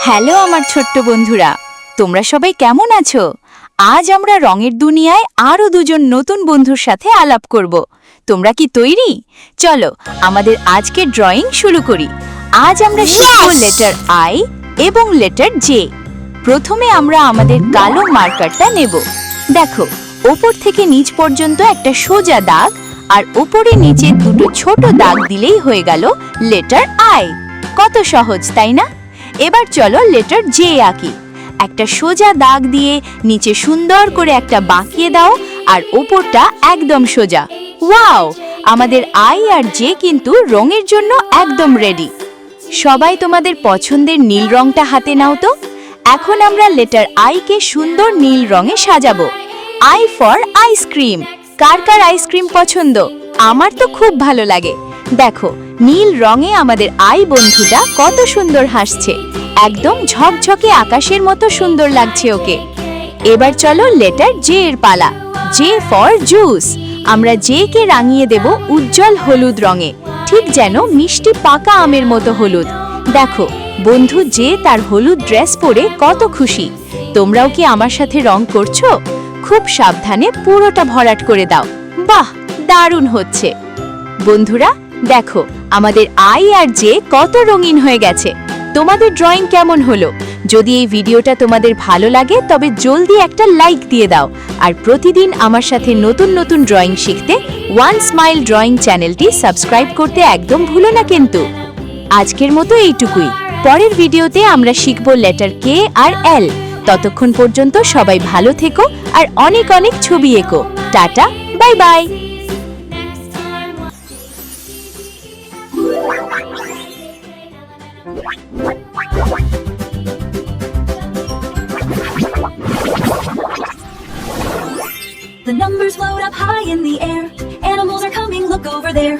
Hello আমার ছোট্ট বন্ধুরা, তোমরা সবাই কেমন আছো? আজ আমরা রঙের দুনিয়ায় আরও দুজন নতুন বন্ধুর সাথে আলাপ করব। তোমরা কি তৈরি? চলো আমাদের আজকের ড্রয়িং শুরু করি। আজ আমরা শিখব লেটার আই এবং লেটার জে। প্রথমে আমরা আমাদের কালো মার্কারটা নেব। দেখো, ওপর থেকে নিচ পর্যন্ত একটা সোজা দাগ, আর ওপরে নিচে দুটো ছোট দাগ দিলেই হয়ে গেল লেটার আই। কত সহজ, তাই না? এবার চলো লেটার জে আঁকি। একটা সোজা দাগ দিয়ে নিচে সুন্দর করে একটা বাঁকিয়ে দাও, আর ওপরটা একদম সোজা। ওয়াও, আমাদের আই আর জে কিন্তু রঙের জন্য একদম রেডি। সবাই তোমাদের পছন্দের নীল রংটা হাতে নাও তো। এখন আমরা লেটার আই কে সুন্দর নীল রঙে সাজাবো। I for ice cream. Car car ice cream পছন্দ? আমার তো খুব ভালো লাগে। দেখো, নীল রঙে আমাদের আই বন্ধুটা কত সুন্দর হাসছে, একদম ঝকঝকে আকাশের মতো সুন্দর লাগছে ওকে। এবার চলো লেটার জে এর পালা। J for juice. আমরা জে কে রাঙিয়ে দেব উজ্জ্বল হলুদ রঙে, ঠিক যেন মিষ্টি পাকা আমের মতো হলুদ। দেখো, বন্ধু জে তার হলুদ ড্রেস পরে কত খুশি। তোমরাও কি আমার সাথে রং করছো? খুব সাবধানে পুরোটা ভরাট করে দাও। বাহ, দারুণ হচ্ছে। বন্ধুরা দেখো, আমাদের আই আর জে কত রঙিন হয়ে গেছে। তোমাদের ড্রয়িং কেমন হলো? যদি এই ভিডিওটা তোমাদের ভালো লাগে তবে জলদি একটা লাইক দিয়ে দাও, আর প্রতিদিন আমার সাথে নতুন নতুন ড্রয়িং শিখতে ওয়ান স্মাইল ড্রয়িং চ্যানেলটি সাবস্ক্রাইব করতে একদম ভুলো না কিন্তু। আজকের মতো এইটুকুই। পরের ভিডিওতে আমরা শিখব লেটার কে আর এল। ততক্ষণ পর্যন্ত সবাই ভালো থেকো আর অনেক অনেক ছবি এঁকো। Ta ta, bye bye. The numbers float up high in the air. Animals are coming, look over there.